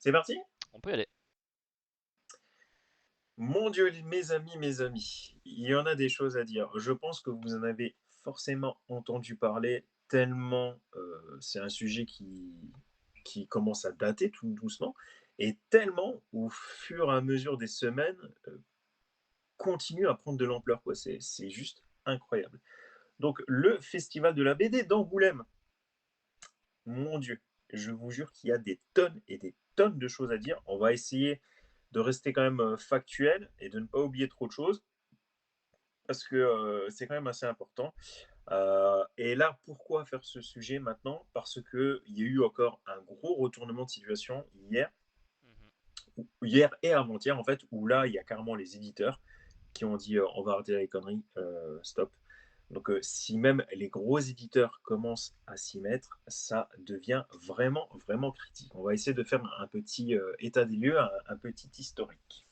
C'est parti? On peut y aller. Mon Dieu, mes amis, il y en a des choses à dire. Je pense que vous en avez forcément entendu parler tellement, c'est un sujet qui commence à dater tout doucement et tellement au fur et à mesure des semaines, continue à prendre de l'ampleur, quoi. C'est juste incroyable. Donc le festival de la BD d'Angoulême, mon Dieu, je vous jure qu'il y a des tonnes et des tonnes de choses à dire. On va essayer de rester quand même, factuel et de ne pas oublier trop de choses parce que, c'est quand même assez important. Et là, pourquoi faire ce sujet maintenant? Parce qu'il y a eu encore un gros retournement de situation Mhm. hier et avant-hier en fait, où là, il y a carrément les éditeurs qui ont dit, «On va arrêter les conneries, stop». Donc, si même les gros éditeurs commencent à s'y mettre, ça devient vraiment, vraiment critique. On va essayer de faire un petit, état des lieux, un petit historique.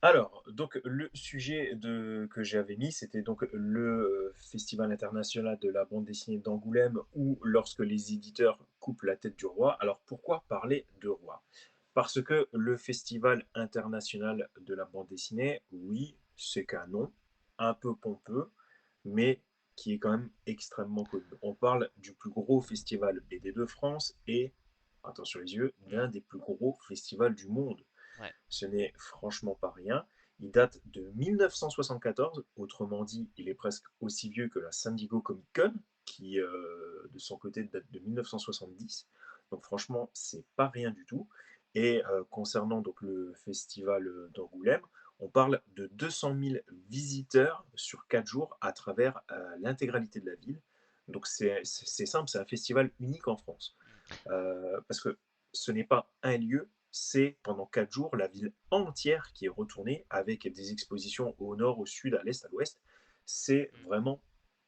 Alors, donc le sujet que j'avais mis, c'était donc le Festival international de la bande dessinée d'Angoulême, où lorsque les éditeurs coupent la tête du roi. Alors pourquoi parler de roi? Parce que le Festival international de la bande dessinée, oui, c'est qu'un nom, un peu pompeux, mais qui est quand même extrêmement connu. On parle du plus gros festival BD de France et, attention les yeux, Mm. d'un des plus gros festivals du monde. Ouais. Ce n'est franchement pas rien. Il date de 1974, autrement dit, il est presque aussi vieux que la San Diego Comic Con, qui, de son côté, date de 1970. Donc franchement, c'est pas rien du tout. Et concernant donc le festival d'Angoulême, on parle de 200 000 visiteurs sur 4 jours à travers l'intégralité de la ville. Donc c'est simple, c'est un festival unique en France. Mm. Parce que ce n'est pas un lieu, c'est pendant 4 jours la ville entière qui est retournée avec des expositions au nord, au sud, à l'est, à l'ouest. C'est Mm. vraiment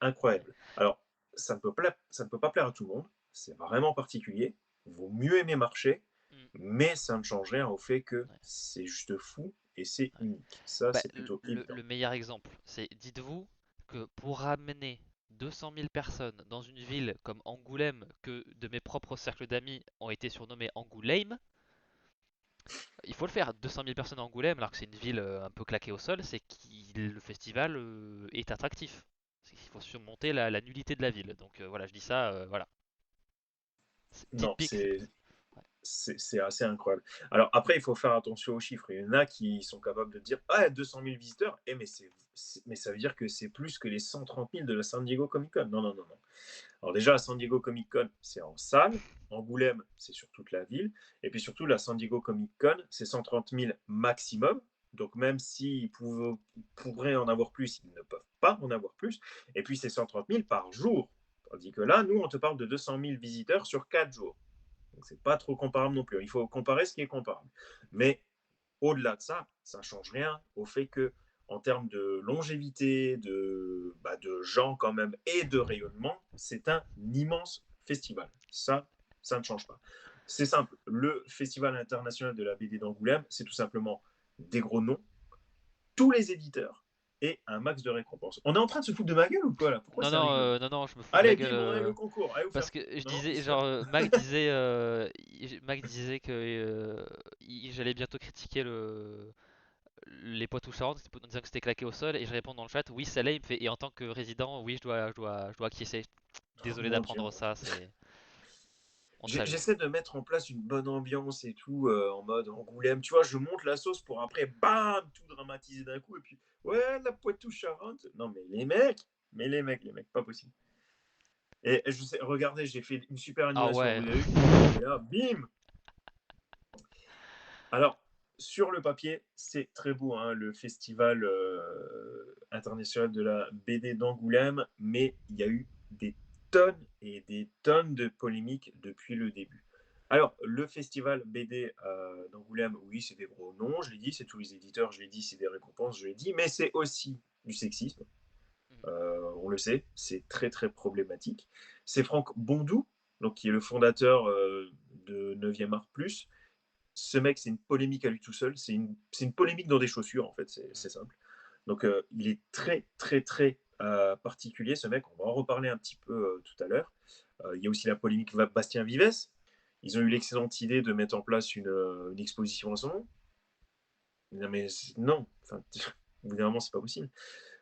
Ouais. incroyable. Alors, ça ne peut pas plaire à tout le monde, c'est vraiment particulier, vaut mieux aimer marcher, Mm. mais ça ne change rien au fait que Ouais. c'est juste fou et c'est Ouais. unique. Ça, Bah, c'est plutôt évident. le meilleur exemple, c'est dites-vous que pour ramener 200 000 personnes dans une ville comme Angoulême, que de mes propres cercles d'amis ont été surnommés Angoulême, il faut le faire. 200 000 personnes à Angoulême, alors que c'est une ville un peu claquée au sol, c'est que le festival est attractif. Il faut surmonter la nullité de la ville. Donc voilà, je dis ça, voilà. C'est Non, typique. Ouais. c'est assez incroyable. Alors après, il faut faire attention aux chiffres. Il y en a qui sont capables de dire: «Ah, 200 000 visiteurs, eh mais ça veut dire que c'est plus que les 130 000 de la San Diego Comic Con». Non, non, non, non. Alors déjà, la San Diego Comic Con, c'est en salle. Angoulême, c'est sur toute la ville. Et puis surtout, la San Diego Comic Con, c'est 130 000 maximum. Donc même s'ils pourraient en avoir plus, ils ne peuvent pas en avoir plus. Et puis c'est 130 000 par jour. Tandis que là, nous, on te parle de 200 000 visiteurs sur 4 jours. Donc c'est pas trop comparable non plus. Il faut comparer ce qui est comparable. Mais au-delà de ça, ça ne change rien au fait que, en termes de longévité, de gens quand même et de rayonnement, c'est un immense festival. Ça ne change pas. C'est simple. Le Festival international de la BD d'Angoulême, c'est tout simplement des gros noms, tous les éditeurs et un max de récompenses. On est en train de se foutre de ma gueule ou quoi là? Pourquoi Non, ça non, rigole? non, non, je me fous de la Allez, gueule. bim, on a eu le concours. Allez vous Parce faire que foutre. je Non, non, disais, c'est pas. genre, Mac disait que j'allais bientôt critiquer les Poitou-Charentes en disant que c'était claqué au sol, et je réponds dans le chat, oui, ça l'est, il me fait, et en tant que résident, oui, je dois acquiescer. Oh, Désolé mon Dieu, d'apprendre mon Dieu. ça, c'est. On te salue. J'essaie de mettre en place une bonne ambiance et tout, en mode Angoulême. Tu vois, je monte la sauce pour après, bam, tout dramatiser d'un coup. Et puis, ouais, la Poitou-Charentes. Non, mais les mecs, pas possible. Et je sais, regardez, j'ai fait une super Ah animation, ouais. vous avez vu? Et là, bim! Alors, sur le papier, c'est très beau, hein, le festival international de la BD d'Angoulême, mais il y a eu des tonnes et des tonnes de polémiques depuis le début. Alors, le festival BD d'Angoulême, oui, c'est des gros noms, je l'ai dit, c'est tous les éditeurs, je l'ai dit, c'est des récompenses, je l'ai dit, mais c'est aussi du sexisme, on le sait, c'est très très problématique. C'est Franck Bondou, donc, qui est le fondateur de 9e Art Plus. Ce mec, c'est une polémique à lui tout seul. C'est une polémique dans des chaussures, en fait, c'est simple. Donc, il est très, très, très particulier, ce mec. On va en reparler un petit peu tout à l'heure. Il y a aussi la polémique Bastien Vives. Ils ont eu l'excellente idée de mettre en place une exposition à son nom. Non, mais non, enfin, au bout d'un moment, c'est pas possible.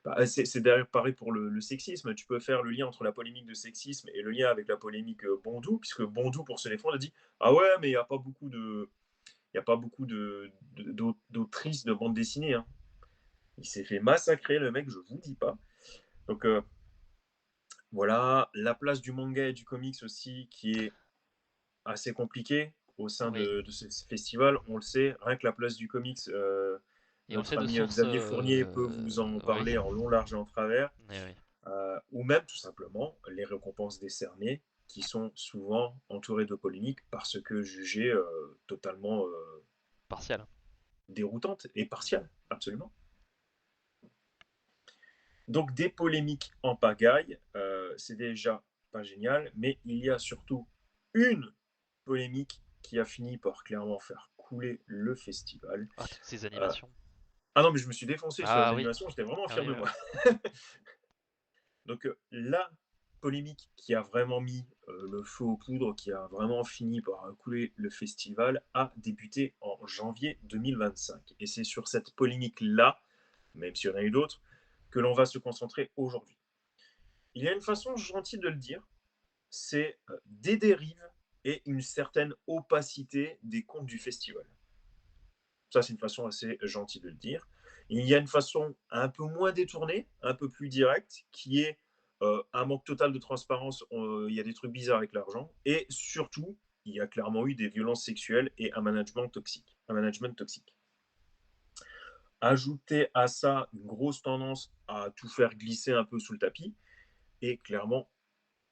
Bah, c'est d'ailleurs pareil pour le sexisme. Tu peux faire le lien entre la polémique de sexisme et le lien avec la polémique Bondou, puisque Bondou, pour se défendre, a dit: ah ouais, mais il y a pas beaucoup d'autrices de bande dessinée, hein. Il s'est fait massacrer, le mec, je vous dis pas. Donc voilà, la place du manga et du comics aussi, qui est assez compliquée au sein Oui. de ce festival. On le sait, rien que la place du comics, Et on le notre sait de ami sources. Xavier Fournier peut vous en Oui. parler en long, large et en travers. Eh oui. Ou même tout simplement les récompenses décernées qui sont souvent entourées de polémiques parce que jugées totalement Partial. déroutantes et partiales, absolument. Donc des polémiques en pagaille, c'est déjà pas génial, mais il y a surtout une polémique qui a fini par clairement faire couler le festival. Ah, toutes ces Euh, animations. ah non, mais je me suis défoncé sur les Ah oui. animations, j'étais vraiment Ah fier oui, de ouais. moi. Donc la polémique qui a vraiment mis le feu aux poudres, qui a vraiment fini par couler le festival, a débuté en janvier 2025. Et c'est sur cette polémique-là, même s'il y en a eu d'autres, que l'on va se concentrer aujourd'hui. Il y a une façon gentille de le dire, c'est des dérives et une certaine opacité des comptes du festival. Ça, c'est une façon assez gentille de le dire. Il y a une façon un peu moins détournée, un peu plus directe, qui est un manque total de transparence. Il y a des trucs bizarres avec l'argent. Et surtout, il y a clairement eu des violences sexuelles et un management toxique. Un management toxique. Ajouter à ça une grosse tendance à tout faire glisser un peu sous le tapis. Et clairement,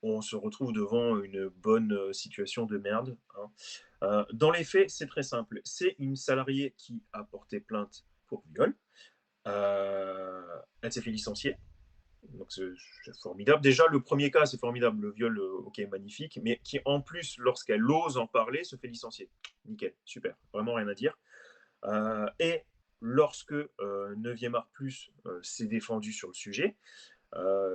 on se retrouve devant une bonne situation de merde, hein. Dans les faits, c'est très simple. C'est une salariée qui a porté plainte pour viol. Elle s'est fait licencier. Donc c'est formidable. Déjà, le premier cas, c'est formidable. Le viol, ok, magnifique. Mais qui, en plus, lorsqu'elle ose en parler, se fait licencier. Nickel, super. Vraiment rien à dire. Et lorsque 9e Art Plus s'est défendu sur le sujet,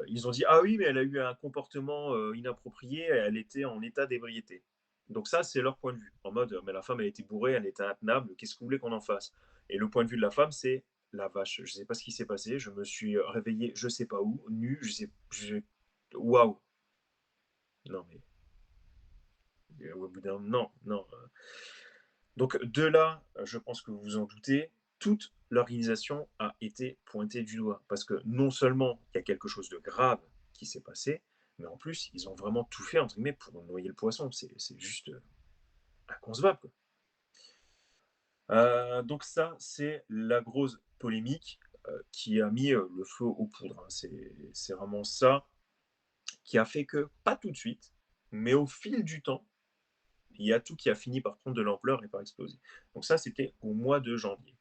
ils ont dit: ah oui, mais elle a eu un comportement inapproprié, elle était en état d'ébriété. Donc ça, c'est leur point de vue. En mode, mais la femme, elle était bourrée, elle était intenable, qu'est-ce que vous voulez qu'on en fasse? Et le point de vue de la femme, c'est: la vache, je ne sais pas ce qui s'est passé, je me suis réveillé, je ne sais pas où, nu, je sais, waouh, non mais au bout d'un, non, non. Donc de là, je pense que vous vous en doutez, toute l'organisation a été pointée du doigt. Parce que non seulement il y a quelque chose de grave qui s'est passé, mais en plus, ils ont vraiment tout fait, entre guillemets, pour noyer le poisson. C'est juste inconcevable, quoi. Donc ça, c'est la grosse polémique qui a mis le feu aux poudres, hein. C'est vraiment ça qui a fait que, pas tout de suite, mais au fil du temps, il y a tout qui a fini par prendre de l'ampleur et par exploser. Donc ça, c'était au mois de janvier.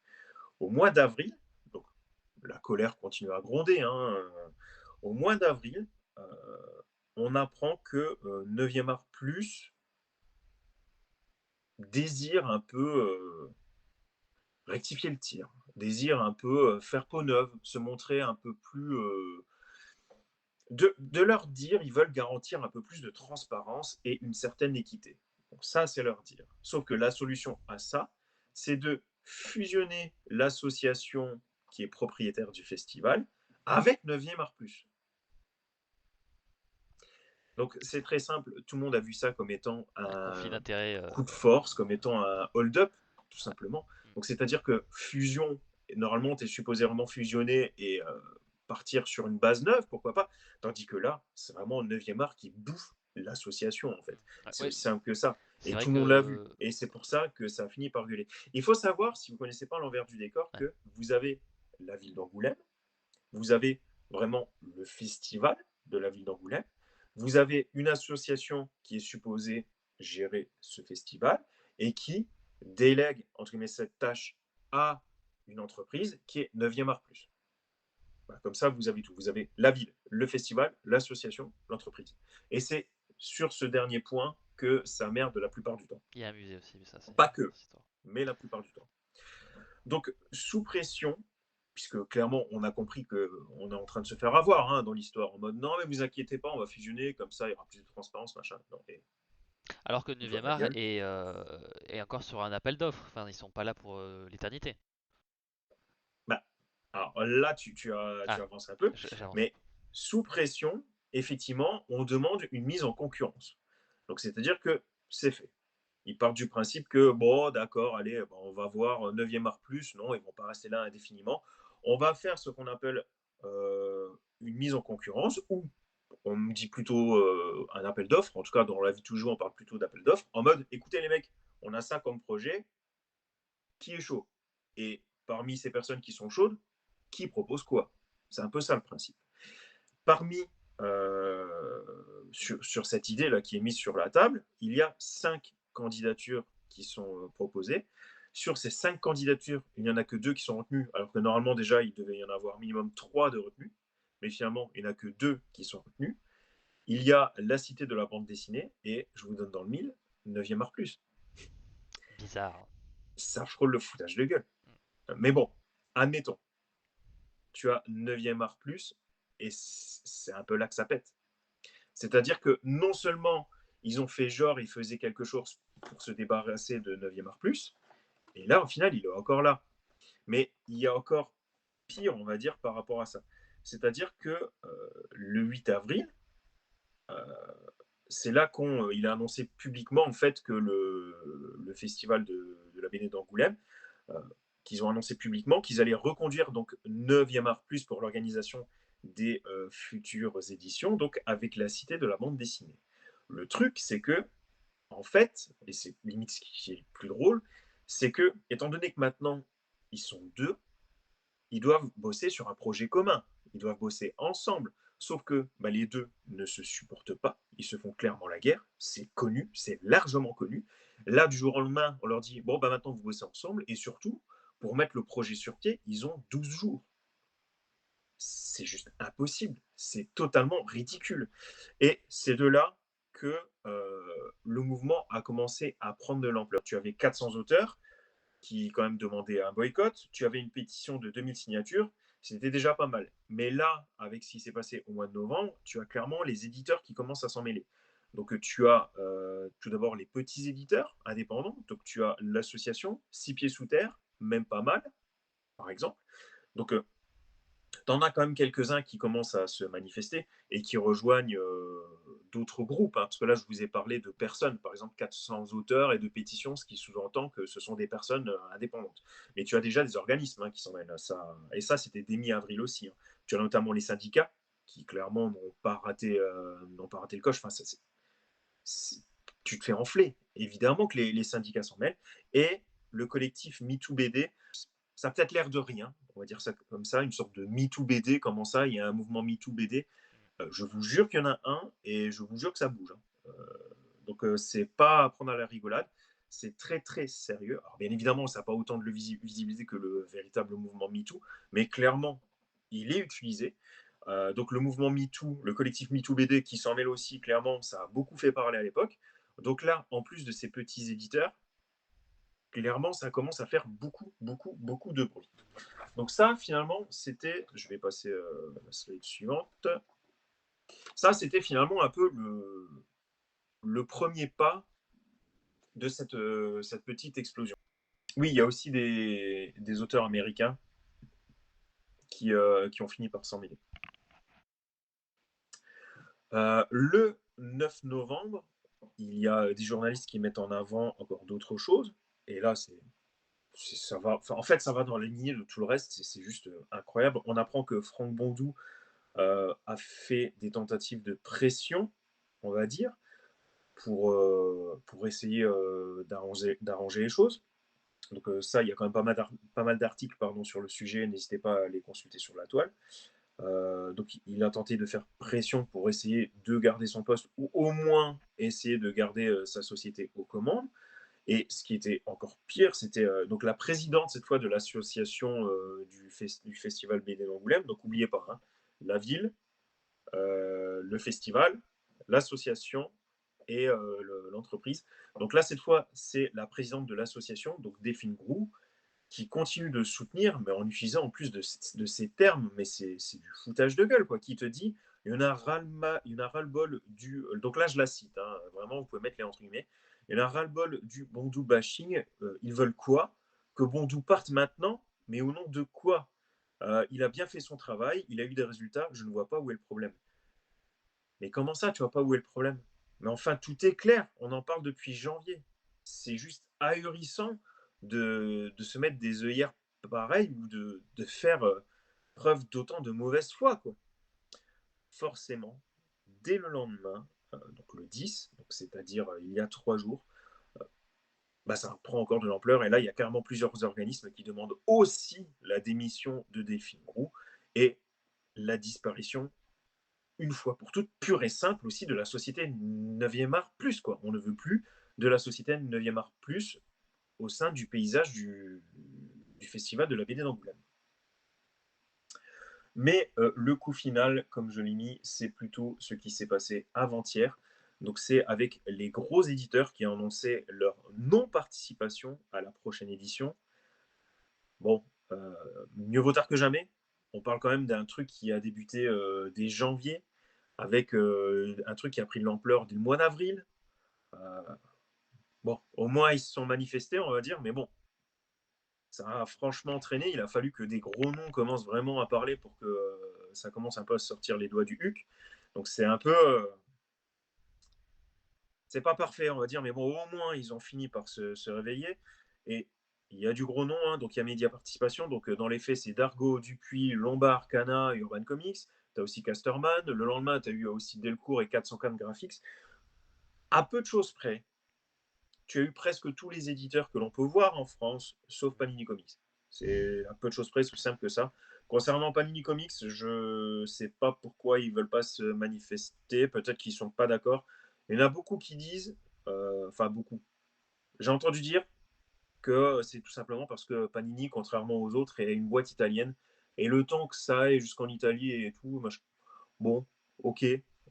Au mois d'avril, donc la colère continue à gronder, hein, au mois d'avril, on apprend que 9e Art Plus désire un peu rectifier le tir, désire un peu faire peau neuve, se montrer un peu plus. De leur dire, ils veulent garantir un peu plus de transparence et une certaine équité. Donc ça, c'est leur dire. Sauf que la solution à ça, c'est de fusionner l'association qui est propriétaire du festival avec 9e Art Plus. Donc c'est très simple, tout le monde a vu ça comme étant Un conflit un d'intérêts. coup de force, comme étant un hold-up, tout Ouais. simplement. Mm. Donc c'est-à-dire que fusion, normalement, tu es supposé vraiment fusionner et partir sur une base neuve, pourquoi pas. Tandis que là, c'est vraiment 9e art qui bouffe l'association, en fait. Ouais, C'est ouais, aussi simple que ça. c'est Et vrai tout le monde l'a vu. que. Et c'est pour ça que ça a fini par gueuler. Il faut savoir, si vous ne connaissez pas l'envers du décor, Ouais. que vous avez la ville d'Angoulême, vous avez vraiment le festival de la ville d'Angoulême, vous avez une association qui est supposée gérer ce festival et qui délègue, entre guillemets, cette tâche à une entreprise qui est 9e Art Plus. Voilà, comme ça, vous avez tout. Vous avez la ville, le festival, l'association, l'entreprise. Et c'est sur ce dernier point que ça merde la plupart du temps. Il y a un musée aussi, mais ça, c'est Pas une que, autre histoire. mais la plupart du temps. Donc, sous pression, puisque clairement, on a compris qu'on est en train de se faire avoir, hein, dans l'histoire, en mode non, mais vous inquiétez pas, on va fusionner, comme ça, il y aura plus de transparence, machin. Non, et Alors que Ils voient 9e ma art gueule. est encore sur un appel d'offres. Enfin, ils sont pas là pour l'éternité. Bah, alors là, tu Ah, avances un peu, j'avance. mais sous pression, effectivement, on demande une mise en concurrence. Donc, c'est-à-dire que c'est fait. Ils partent du principe que, bon, d'accord, allez, bon, on va voir 9e art plus. Non, ils ne vont pas rester là indéfiniment. On va faire ce qu'on appelle une mise en concurrence, ou on me dit plutôt un appel d'offres. En tout cas, dans la vie de tous les jours, on parle plutôt d'appel d'offres, en mode, écoutez les mecs, on a ça comme projet, qui est chaud? Et parmi ces personnes qui sont chaudes, qui propose quoi? C'est un peu ça le principe. Parmi sur cette idée-là qui est mise sur la table, il y a 5 candidatures qui sont proposées. Sur ces 5 candidatures, il n'y en a que 2 qui sont retenues, alors que normalement déjà il devait y en avoir minimum 3 de retenus, mais finalement il n'y en a que 2 qui sont retenus. Il y a La Cité de la bande dessinée et, je vous donne dans le mille, 9e art plus. Bizarre. Ça frôle le foutage de gueule. Mais bon, admettons, tu as 9e art plus, et c'est un peu là que ça pète. C'est-à-dire que non seulement ils ont fait genre, ils faisaient quelque chose pour se débarrasser de 9e art plus, et là, au final, il est encore là. Mais il y a encore pire, on va dire, par rapport à ça. C'est-à-dire que le 8 avril, euh, c'est là qu'il a annoncé publiquement en fait que le festival de la BD d'Angoulême, euh, qu'ils ont annoncé publiquement qu'ils allaient reconduire donc 9e art plus pour l'organisation des futures éditions, donc avec la Cité de la bande dessinée. Le truc, c'est que, en fait, et c'est limite ce qui est le plus drôle, c'est que, étant donné que maintenant ils sont deux, ils doivent bosser sur un projet commun. Ils doivent bosser ensemble. Sauf que bah, les deux ne se supportent pas. Ils se font clairement la guerre. C'est connu, c'est largement connu. Là, du jour au lendemain, on leur dit bon, bah maintenant vous bossez ensemble. Et surtout, pour mettre le projet sur pied, ils ont 12 jours. C'est juste impossible. C'est totalement ridicule. Et c'est de là que le mouvement a commencé à prendre de l'ampleur. Tu avais 400 auteurs qui quand même demandait un boycott. Tu avais une pétition de 2000 signatures, c'était déjà pas mal. Mais là, avec ce qui s'est passé au mois de novembre, tu as clairement les éditeurs qui commencent à s'en mêler. Donc tu as tout d'abord les petits éditeurs indépendants, donc tu as l'association Six Pieds Sous Terre, même pas mal, par exemple. Donc t'en as quand même quelques-uns qui commencent à se manifester et qui rejoignent d'autres groupes, hein, parce que là, je vous ai parlé de personnes, par exemple 400 auteurs et de pétitions, ce qui sous-entend que ce sont des personnes indépendantes. Mais tu as déjà des organismes qui s'en mêlent à ça. Et ça, c'était dès mi-avril aussi, hein. Tu as notamment les syndicats qui, clairement, n'ont pas raté le coche. Enfin, c'est- tu te fais enfler. Évidemment que les syndicats s'en mêlent. Et le collectif MeToo BD, ça a peut-être l'air de rien, on va dire ça comme ça, une sorte de MeToo BD, comment ça, il y a un mouvement MeToo BD. Je vous jure qu'il y en a un et je vous jure que ça bouge, hein. Donc c'est pas à prendre à la rigolade, c'est très très sérieux. Alors bien évidemment, ça n'a pas autant de visibilité que le véritable mouvement MeToo, mais clairement, il est utilisé. Donc le mouvement MeToo, le collectif MeToo BD qui s'en mêle aussi, clairement, ça a beaucoup fait parler à l'époque. Donc là, en plus de ces petits éditeurs, clairement, ça commence à faire beaucoup, beaucoup, beaucoup de bruit. Donc ça, finalement, c'était, je vais passer la slide suivante, ça, c'était finalement un peu le premier pas de cette petite explosion. Oui, il y a aussi des auteurs américains qui ont fini par s'en mêler. Le 9 novembre, il y a des journalistes qui mettent en avant encore d'autres choses. Et là, ça va, enfin, en fait, ça va dans la lignée de tout le reste. C'est juste incroyable. On apprend que Franck Bondou a fait des tentatives de pression, on va dire, pour essayer d'arranger les choses. Donc ça, il y a quand même pas mal d'articles sur le sujet, n'hésitez pas à les consulter sur la toile. Donc il a tenté de faire pression pour essayer de garder son poste ou au moins essayer de garder sa société aux commandes. Et ce qui était encore pire, c'était donc la présidente cette fois de l'association du festival BD d'Angoulême. Donc n'oubliez pas, hein, la ville, le festival, l'association et l'entreprise. Donc là, cette fois, c'est la présidente de l'association, donc Delphine Groux, qui continue de soutenir, mais en utilisant en plus de ces termes, mais c'est du foutage de gueule, quoi, qui te dit Il y en a ras-le-bol du. Donc là, je la cite, hein, vraiment, vous pouvez mettre les entre guillemets. Il y en a ras-le-bol du Bondou bashing. Ils veulent quoi? Que Bondou parte maintenant, mais au nom de quoi? Il a bien fait son travail, il a eu des résultats, je ne vois pas où est le problème. Mais comment ça, tu vois pas où est le problème? Mais enfin, tout est clair, on en parle depuis janvier. C'est juste ahurissant de se mettre des œillères pareilles ou de faire preuve d'autant de mauvaise foi, quoi. Forcément, dès le lendemain, donc le 10, donc c'est-à-dire il y a 3 jours, bah, ça prend encore de l'ampleur. Et là, il y a carrément plusieurs organismes qui demandent aussi la démission de Delphine Roux et la disparition une fois pour toutes, pure et simple aussi, de la société 9e art plus, quoi. On ne veut plus de la société 9e art plus au sein du paysage du festival de la BD d'Angoulême. Mais le coup final, comme je l'ai mis, c'est plutôt ce qui s'est passé avant-hier. Donc c'est avec les gros éditeurs qui ont annoncé leur non-participation à la prochaine édition. Bon, mieux vaut tard que jamais. On parle quand même d'un truc qui a débuté dès janvier, avec un truc qui a pris de l'ampleur dès le mois d'avril. Euh, bon, au moins ils se sont manifestés, on va dire, mais bon, ça a franchement traîné. Il a fallu que des gros noms commencent vraiment à parler pour que ça commence un peu à sortir les doigts du huc. Donc c'est un peu. C'est pas parfait, on va dire, mais bon, au moins ils ont fini par se réveiller. Et il y a du gros nom, hein, donc il y a Média Participation. Donc dans les faits, c'est Dargaud, Dupuis, Lombard, Cana, Urban Comics. Tu as aussi Casterman. Le lendemain, tu as eu aussi Delcourt et 404 Graphics. À peu de choses près, tu as eu presque tous les éditeurs que l'on peut voir en France, sauf Panini Comics. C'est à peu de choses près, c'est aussi simple que ça. Concernant Panini Comics, je ne sais pas pourquoi ils ne veulent pas se manifester. Peut-être qu'ils ne sont pas d'accord. Il y en a beaucoup qui disent, enfin beaucoup. J'ai entendu dire que c'est tout simplement parce que Panini, contrairement aux autres, est une boîte italienne. Et le temps que ça aille jusqu'en Italie et tout, bon, ok.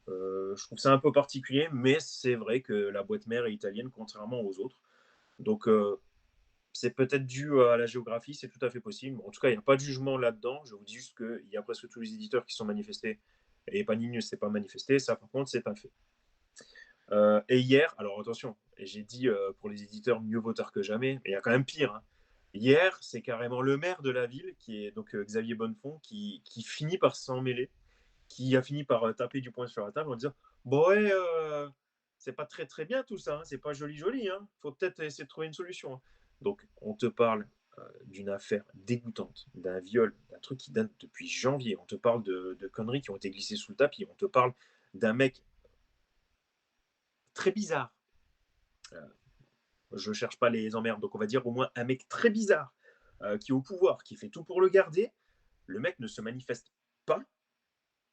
Je trouve ça un peu particulier, mais c'est vrai que la boîte mère est italienne, contrairement aux autres. Donc, c'est peut-être dû à la géographie, c'est tout à fait possible. En tout cas, il n'y a pas de jugement là-dedans. Je vous dis juste qu'il y a presque tous les éditeurs qui sont manifestés et Panini ne s'est pas manifesté. Ça, par contre, c'est un fait. Et hier, alors attention, et j'ai dit pour les éditeurs mieux vaut tard que jamais, mais il y a quand même pire, hein. Hier, c'est carrément le maire de la ville, qui est donc Xavier Bonnefond, qui finit par s'en mêler, qui a fini par taper du poing sur la table en disant bon ouais, c'est pas très très bien tout ça, hein, c'est pas joli joli, hein, faut peut-être essayer de trouver une solution, hein. Donc on te parle d'une affaire dégoûtante, d'un viol, d'un truc qui date depuis janvier, on te parle de conneries qui ont été glissées sous le tapis, on te parle d'un mec très bizarre. Je cherche pas les emmerdes, donc on va dire au moins un mec très bizarre qui est au pouvoir, qui fait tout pour le garder. Le mec ne se manifeste pas.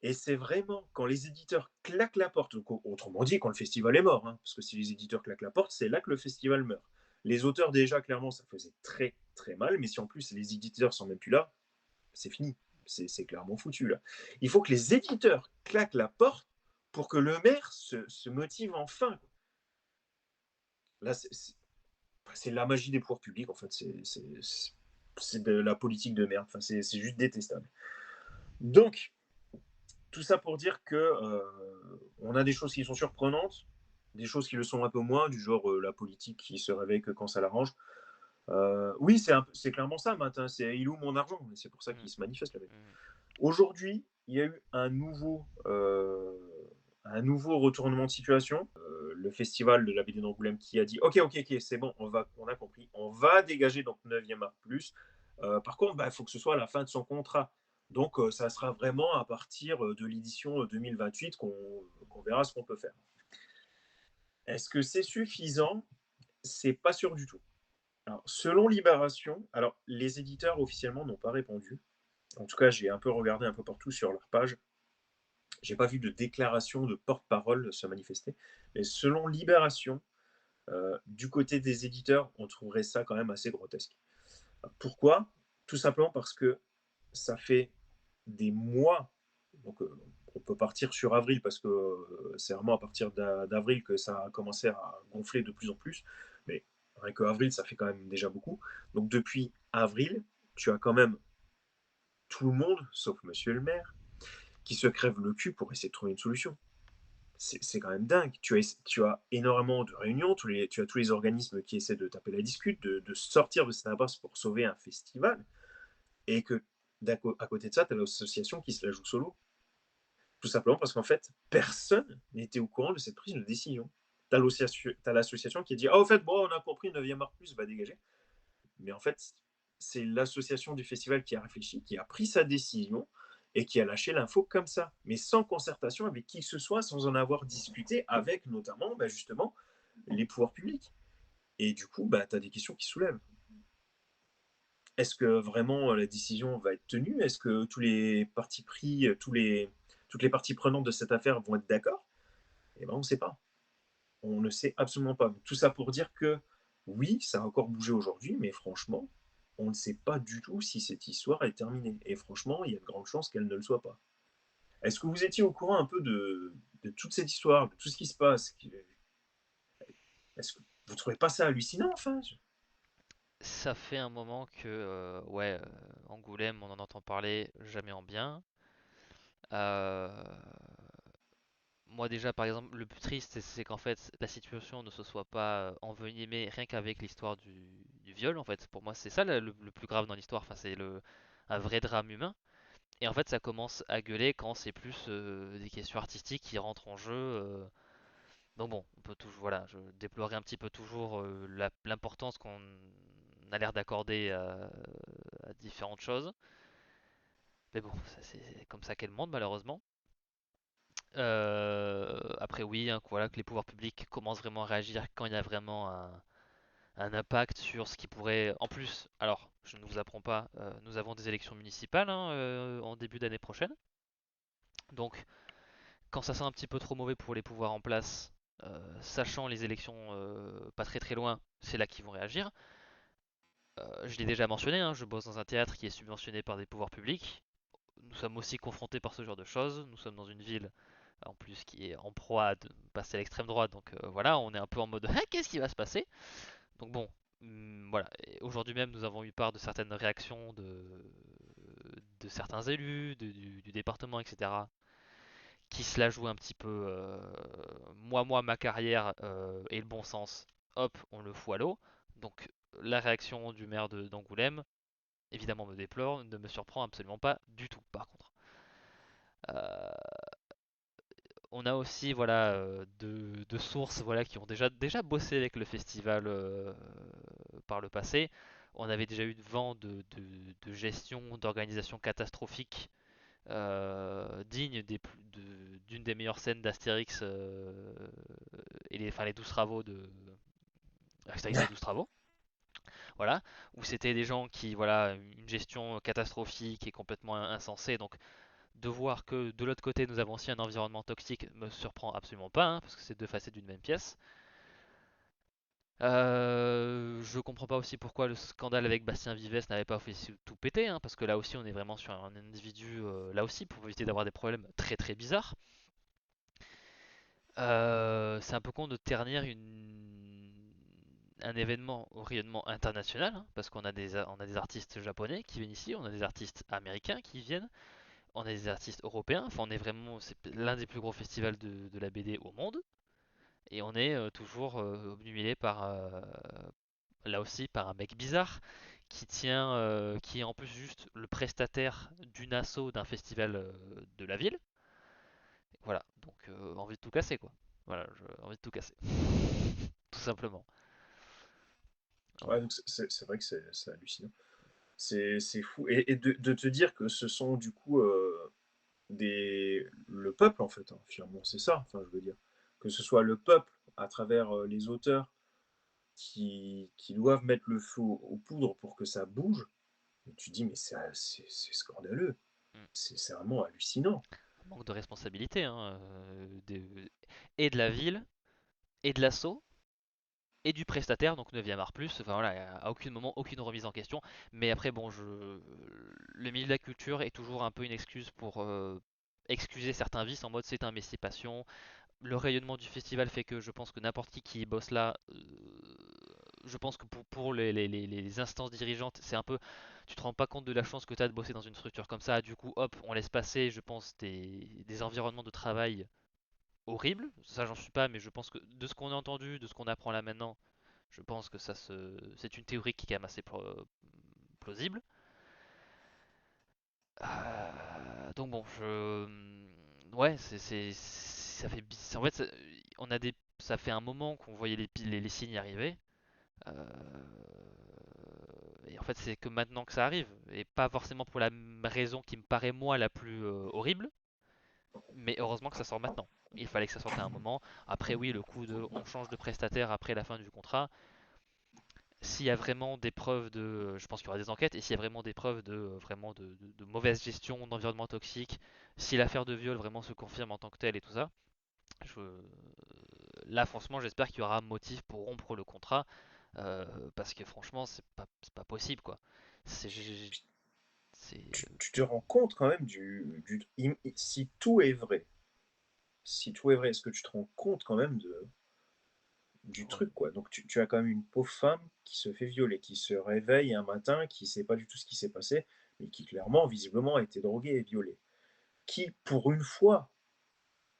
Et c'est vraiment quand les éditeurs claquent la porte, donc, autrement dit, quand le festival est mort, hein, parce que si les éditeurs claquent la porte, c'est là que le festival meurt. Les auteurs, déjà, clairement, ça faisait très très mal, mais si en plus les éditeurs sont même plus là, c'est fini. C'est clairement foutu, là. Il faut que les éditeurs claquent la porte pour que le maire se motive enfin. Là, c'est la magie des pouvoirs publics, en fait. C'est de la politique de merde. Enfin, c'est juste détestable. Donc, tout ça pour dire que on a des choses qui sont surprenantes, des choses qui le sont un peu moins, du genre la politique qui se réveille que quand ça l'arrange. Oui, c'est clairement ça, Matin. C'est il ou mon argent. C'est pour ça Mm, qu'il se manifeste, le mec. mm, Aujourd'hui, il y a eu un nouveau retournement de situation. Le festival de la BD d'Angoulême qui a dit ok, ok, ok, c'est bon, on a compris. On va dégager donc 9e art plus. Par contre, il faut que ce soit à la fin de son contrat. Donc, ça sera vraiment à partir de l'édition 2028 qu'on verra ce qu'on peut faire. Est-ce que c'est suffisant? C'est pas sûr du tout. Alors, selon Libération, alors les éditeurs officiellement n'ont pas répondu. En tout cas, j'ai un peu regardé un peu partout sur leur page. J'ai pas vu de déclaration de porte-parole se manifester. Mais selon Libération, du côté des éditeurs, on trouverait ça quand même assez grotesque. Pourquoi? Tout simplement parce que ça fait des mois, donc on peut partir sur avril parce que c'est vraiment à partir d'avril que ça a commencé à gonfler de plus en plus, mais rien que avril, ça fait quand même déjà beaucoup. Donc depuis avril, tu as quand même tout le monde, sauf monsieur le maire, qui se crèvent le cul pour essayer de trouver une solution. C'est quand même dingue. Tu as énormément de réunions, tu as tous les organismes qui essaient de taper la discute, de sortir de cette impasse pour sauver un festival, et que à côté de ça, tu as l'association qui se la joue solo. Tout simplement parce qu'en fait, personne n'était au courant de cette prise de décision. Tu as l'association qui dit: ah, au fait, bon, on a compris, 9e art plus va dégager. Mais en fait, c'est l'association du festival qui a réfléchi, qui a pris sa décision et qui a lâché l'info comme ça, mais sans concertation avec qui que ce soit, sans en avoir discuté avec notamment justement les pouvoirs publics. Et du coup, tu as des questions qui soulèvent. Est-ce que vraiment la décision va être tenue? Est-ce que tous les partis pris, toutes les parties prenantes de cette affaire vont être d'accord? Eh ben, on ne sait pas. On ne sait absolument pas. Tout ça pour dire que oui, ça a encore bougé aujourd'hui, mais franchement, on ne sait pas du tout si cette histoire est terminée. Et franchement, il y a de grandes chances qu'elle ne le soit pas. Est-ce que vous étiez au courant un peu de toute cette histoire, de tout ce qui se passe? Est-ce que vous ne trouvez pas ça hallucinant, enfin? Ça fait un moment que, ouais, Angoulême, on en entend parler jamais en bien. Euh, Moi déjà, par exemple, le plus triste, c'est qu'en fait, la situation ne se soit pas envenimée rien qu'avec l'histoire du viol. En fait, pour moi, c'est ça le plus grave dans l'histoire. Enfin, c'est un vrai drame humain. Et en fait, ça commence à gueuler quand c'est plus des questions artistiques qui rentrent en jeu. Donc bon, on peut toujours, voilà, je déplorais un petit peu toujours l'importance qu'on a l'air d'accorder à différentes choses. Mais bon, c'est comme ça qu'est le monde, malheureusement. Après oui, hein, voilà, que les pouvoirs publics commencent vraiment à réagir quand il y a vraiment un impact sur ce qui pourrait... En plus, alors, je ne vous apprends pas, nous avons des élections municipales hein, en début d'année prochaine. Donc, quand ça sent un petit peu trop mauvais pour les pouvoirs en place, sachant les élections pas très très loin, c'est là qu'ils vont réagir. Je l'ai déjà mentionné, hein, je bosse dans un théâtre qui est subventionné par des pouvoirs publics. Nous sommes aussi confrontés par ce genre de choses. Nous sommes dans une ville en plus qui est en proie à passer à l'extrême droite, donc voilà, on est un peu en mode ah, qu'est-ce qui va se passer? Donc bon, voilà. Aujourd'hui même, nous avons eu part de certaines réactions de certains élus, du département, etc., qui se la jouent un petit peu. Moi, ma carrière et le bon sens, hop, on le fout à l'eau. Donc la réaction du maire d'Angoulême, évidemment, me déplore, ne me surprend absolument pas du tout. Par contre. Euh, on a aussi voilà de sources voilà qui ont déjà bossé avec le festival par le passé. On avait déjà eu vent de gestion, d'organisation catastrophique digne d'une des meilleures scènes d'Astérix et enfin, les 12 travaux de Astérix et les 12 travaux. Voilà, où c'était des gens qui, voilà, une gestion catastrophique et complètement insensée. Donc, de voir que de l'autre côté nous avons aussi un environnement toxique me surprend absolument pas, hein, parce que c'est deux facettes d'une même pièce. Je comprends pas aussi pourquoi le scandale avec Bastien Vives n'avait pas fait tout péter, hein, parce que là aussi on est vraiment sur un individu, là aussi pour éviter d'avoir des problèmes très très bizarres. C'est un peu con de ternir un événement au rayonnement international, hein, parce on a des artistes japonais qui viennent ici, on a des artistes américains qui viennent, on a des artistes européens, enfin on est vraiment, c'est l'un des plus gros festivals de la BD au monde, et on est toujours obnubilé par, là aussi, par un mec bizarre qui est en plus juste le prestataire d'une asso d'un festival de la ville. Voilà, donc envie de tout casser quoi. Voilà, envie de tout casser. Tout simplement. Ouais, Voilà. donc c'est vrai que c'est hallucinant. C'est fou. Et de te dire que ce sont du coup le peuple, en fait, hein, finalement, c'est ça, enfin, je veux dire. Que ce soit le peuple, à travers les auteurs, qui doivent mettre le feu aux poudres pour que ça bouge, et tu dis, mais c'est scandaleux. Mm. C'est vraiment hallucinant. Un manque de responsabilité hein, et de la ville, et de l'asso, et du prestataire, donc 9e art plus. Enfin voilà, à aucun moment, aucune remise en question. Mais après, bon, le milieu de la culture est toujours un peu une excuse pour excuser certains vices en mode c'est un métier passion. Le rayonnement du festival fait que je pense que n'importe qui bosse là je pense que pour les instances dirigeantes, c'est un peu, tu te rends pas compte de la chance que tu as de bosser dans une structure comme ça. Du coup, hop, on laisse passer, je pense, des environnements de travail horribles. Ça, j'en suis pas, mais je pense que de ce qu'on a entendu, de ce qu'on apprend là maintenant, je pense que c'est une théorie qui est quand même assez plausible. Donc bon, ouais, ça fait, en fait, on a ça fait un moment qu'on voyait les signes arriver. Euh, et en fait, c'est que maintenant que ça arrive, et pas forcément pour la raison qui me paraît moi la plus horrible, mais heureusement que ça sort maintenant. Il fallait que ça sorte à un moment. Après, oui, le coup de on change de prestataire après la fin du contrat. S'il y a vraiment des preuves je pense qu'il y aura des enquêtes, et s'il y a vraiment des preuves vraiment de mauvaise gestion, d'environnement toxique, si l'affaire de viol vraiment se confirme en tant que telle et tout ça, je, là franchement j'espère qu'il y aura un motif pour rompre le contrat, parce que franchement c'est pas possible quoi. C'est, c'est, Tu te rends compte quand même si tout est vrai, si tout est vrai, est-ce que tu te rends compte quand même du ouais, truc, quoi? Donc tu as quand même une pauvre femme qui se fait violer, qui se réveille un matin, qui sait pas du tout ce qui s'est passé, mais qui clairement, visiblement, a été droguée et violée. Qui, pour une fois,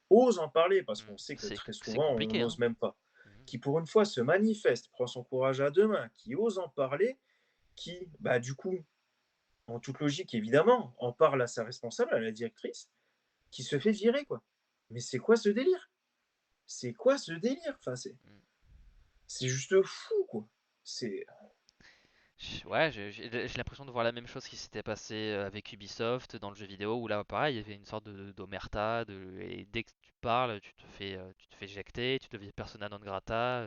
ose en parler, parce qu'on sait que très c'est souvent, on compliqué n'ose hein. même pas. Mhm. Qui, pour une fois, se manifeste, prend son courage à deux mains, qui ose en parler, qui, bah, du coup, en toute logique, évidemment, en parle à sa responsable, à la directrice, qui se fait virer, quoi. Mais c'est quoi ce délire? C'est quoi ce délire? Enfin, Mhm. c'est juste fou, quoi. C'est Ouais, j'ai l'impression de voir la même chose qui s'était passé avec Ubisoft dans le jeu vidéo où là pareil, il y avait une sorte d'omerta, et dès que tu parles, tu te fais éjecter, tu deviens persona non grata,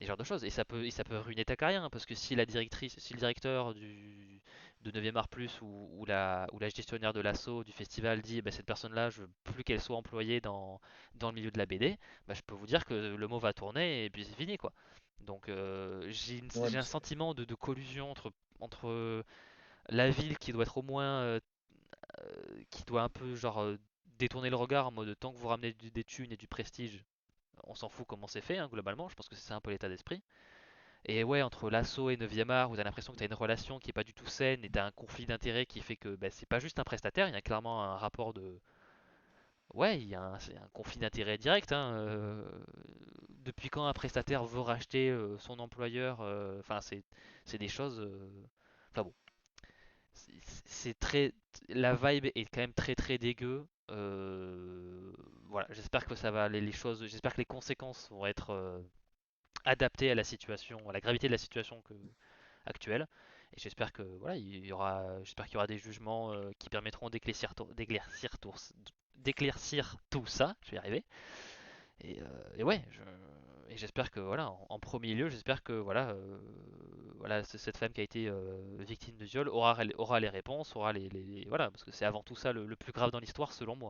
et ce genre de choses. Et ça peut ruiner ta carrière, hein, parce que si le directeur de 9e Art Plus ou la gestionnaire de l'assaut du festival dit bah, cette personne-là, je veux plus qu'elle soit employée dans le milieu de la BD, bah, je peux vous dire que le mot va tourner et puis c'est fini quoi. Donc ouais, j'ai mais un sentiment de collusion entre la ville qui doit être au moins qui doit un peu genre détourner le regard en mode tant que vous ramenez des thunes et du prestige, on s'en fout comment c'est fait hein, globalement, je pense que c'est un peu l'état d'esprit. Et ouais, entre l'assaut et 9e art, où t'as l'impression que t'as une relation qui est pas du tout saine et t'as un conflit d'intérêts qui fait que bah, c'est pas juste un prestataire, il y a clairement un rapport de. Ouais, c'est un conflit d'intérêts direct. Hein, depuis quand un prestataire veut racheter son employeur, enfin, c'est des choses. Enfin bon, c'est très. La vibe est quand même très très dégueu. Voilà, j'espère que ça va aller les choses. J'espère que les conséquences vont être adaptées à la situation, à la gravité de la situation actuelle. Et j'espère que voilà, j'espère qu'il y aura des jugements qui permettront d'éclaircir tout ça. Je vais y arriver. Et ouais, et j'espère que voilà, en premier lieu, j'espère que voilà, cette femme qui a été victime de viol aura les réponses, voilà, parce que c'est avant tout ça le plus grave dans l'histoire selon moi.